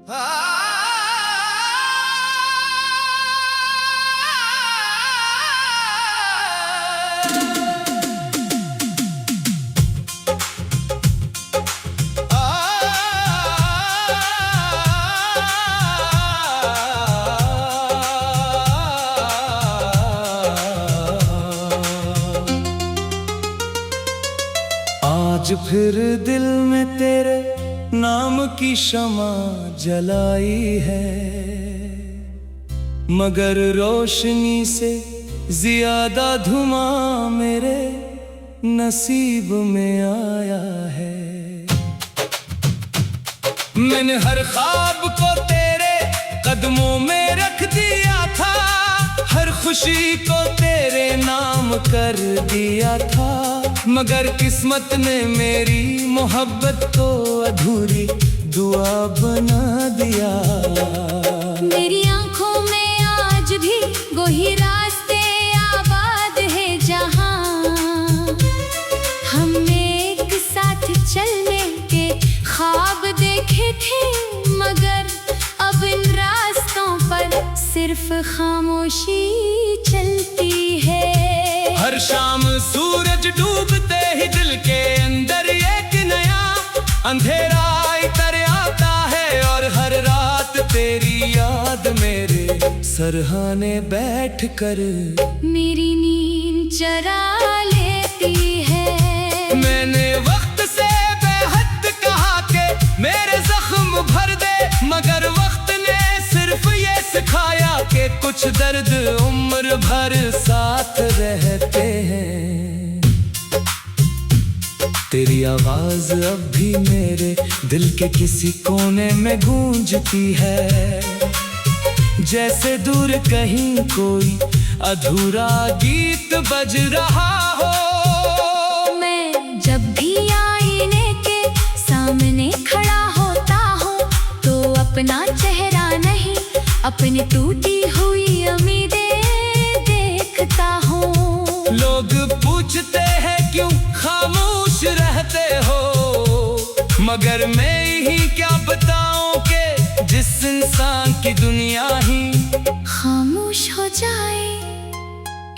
आज फिर दिल में तेरे नाम की शमा जलाई है, मगर रोशनी से ज्यादा धुआं मेरे नसीब में आया है। मैंने हर ख्वाब को तेरे कदमों में रख दिया था, हर खुशी को तेरे नाम कर दिया था, मगर किस्मत ने मेरी मोहब्बत को अधूरी दुआ बना दिया। मेरी आंखों में आज भी वही रास्ते आबाद है जहां हमने एक साथ चलने के ख्वाब देखे थे, मगर अब इन रास्तों पर सिर्फ खामोशी चलती है। हर शाम सूरज डूबते ही दिल के अंदर एक नया अंधेरा इतर आता है, और हर रात तेरी याद मेरे सरहाने बैठ कर मेरी नींद चरा लेती है। मैंने वक्त से बेहद कहा कि मेरे जख्म भर दे, मगर वक्त ने सिर्फ ये सिखाया कि कुछ दर्द उम्र भर साथ रहते हैं। तेरी आवाज अब भी मेरे दिल के किसी कोने में गूंजती है, जैसे दूर कहीं कोई अधूरा गीत बज रहा हो। मैं जब भी आईने के सामने खड़ा होता हूँ तो अपना चेहरा नहीं, अपनी टूटी हुई उम्मीदें देखता हूँ। लोग पूछते हैं क्यों खामोश रहते हो, मगर मैं ही क्या बताऊं कि जिस इंसान की दुनिया ही खामोश हो जाए,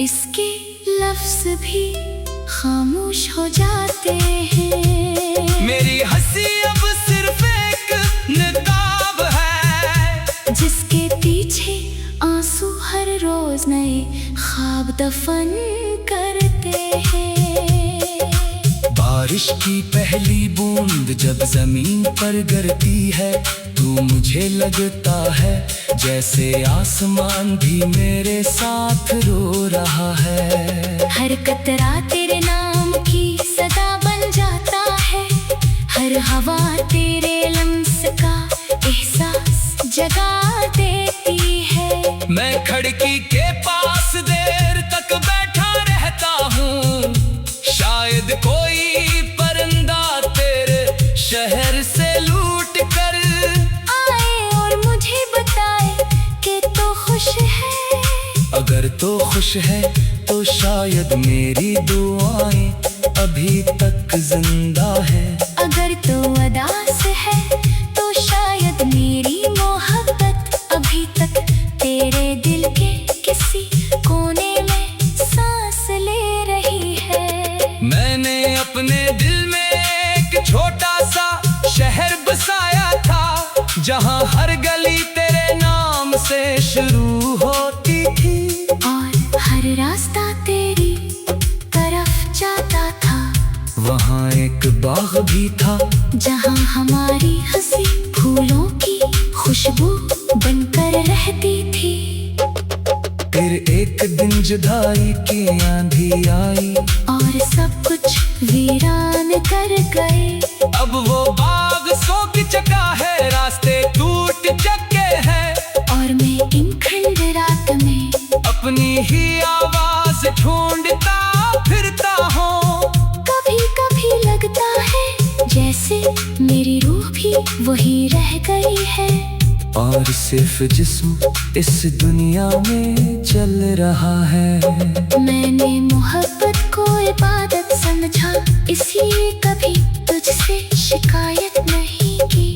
इसके लफ्ज भी खामोश हो जाते हैं। मेरी हंसी अब सिर्फ एक नकाब है, जिसके पीछे आंसू हर रोज नए ख्वाब दफन करते हैं। बारिश की पहली बूंद जब जमीन पर गिरती है, तो मुझे लगता है जैसे आसमान भी मेरे साथ रो रहा है। हर कतरा तेरे नाम की सदा बन जाता है, हर हवा तेरे लम्स का एहसास जगा देती है। मैं खिड़की के पास देर तक बैठा रहता हूँ, शायद कोई परिंदा तेरे शहर से लूट कर आए और मुझे बताए कि तो खुश है। अगर तो खुश है तो शायद मेरी दुआएं अभी तक जिंदा है। अगर तो उदास है तो शायद मेरी मोहब्बत अभी तक तेरे दिल के किसी कोने में सांस ले रही है। मैंने अपने दिल में एक छोटा सा शहर बसाया था, जहाँ हर गली तेरे नाम से शुरू होती थी, और हर रास्ता तेरी तरफ जाता था। वहाँ एक बाग भी था, जहाँ हमारी हंसी फूलों की खुशबू बनकर रहती थी। फिर एक दिन जुदाई की आंधी आई, और सब कुछ वीरान कर गए। अब वो बाग सोख चुका है, रास्ते टूट चुके हैं, और मैं इन खंड रात में अपनी ही आवाज ढूंढता फिरता हूँ। कभी कभी लगता है जैसे मेरी रूह भी वही रह गई है, और सिर्फ जिस्म इस दुनिया में चल रहा है। मैंने मोहब्बत को इबादत समझा, इसलिए कभी तुझसे शिकायत नहीं की।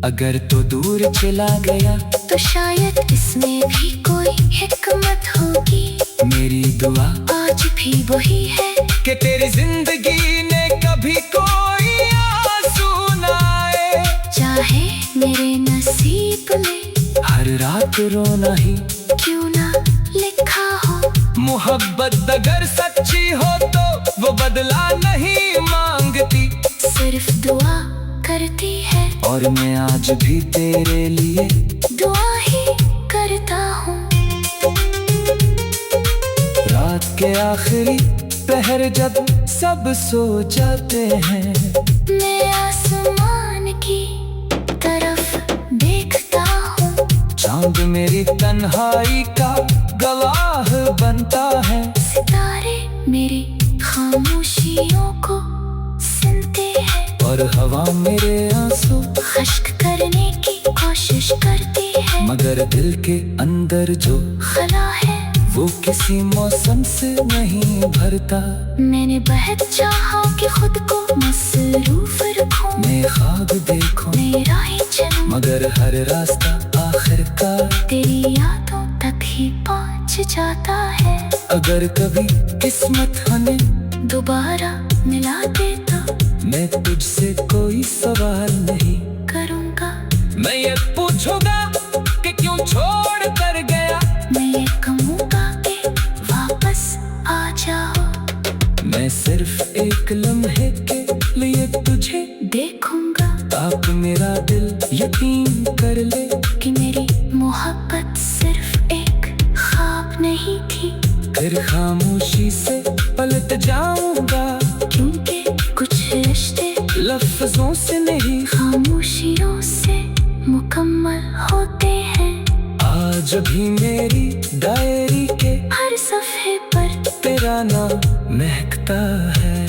अगर तो दूर चला गया तो शायद इसमें भी कोई हिकमत होगी। मेरी दुआ आज भी वही है कि तेरी जिंदगी ने कभी कोई आंसू न आए। चाहे मेरे नसीब में हर रात रोना ही क्यों ना लिखा हो। मोहब्बत अगर सच्ची हो तो वो बदला नहीं मांगती, सिर्फ दुआ करती है। और मैं आज भी तेरे लिए दुआ ही करता हूँ। रात के आखिरी पहर जब सब सो जाते हैं, मैं आसमान की तरफ देखता हूँ। चांद मेरी तन्हाई का गवाह बनता है। सितारे मेरी खामोशियों को सुनते हैं, और हवा मेरे आंसू खश्क करने की कोशिश करती है। मगर दिल के अंदर जो खला है वो किसी मौसम से नहीं भरता। मैंने बहुत चाहा कि खुद को मसरूफ रखूं, मैं ख्वाब देखूं मैं राहें चलूं, मगर हर रास्ता आखिरकार तेरी यादों तक ही पहुंच जाता है। अगर कभी किस्मत हमें दोबारा मिला दे तो मैं तुझसे कोई सवाल नहीं करूँगा। मैं ये पूछूंगा कि क्यों छोड़ कर गया। मैं ये कहूँगा कि वापस आ जाओ। मैं सिर्फ एक लम्हे के लिए तुझे देखूँगा आप मेरा दिल यकीन कर ले कि मेरी मोहब्बत सिर्फ एक ख्वाब नहीं थी। फिर खामोशी से पलट जाऊंगा, क्योंकि कुछ रिश्ते लफ्जों से नहीं खामोशियों से मुकम्मल होते हैं। आज भी मेरी डायरी के हर सफ़े पर तेरा नाम महकता है।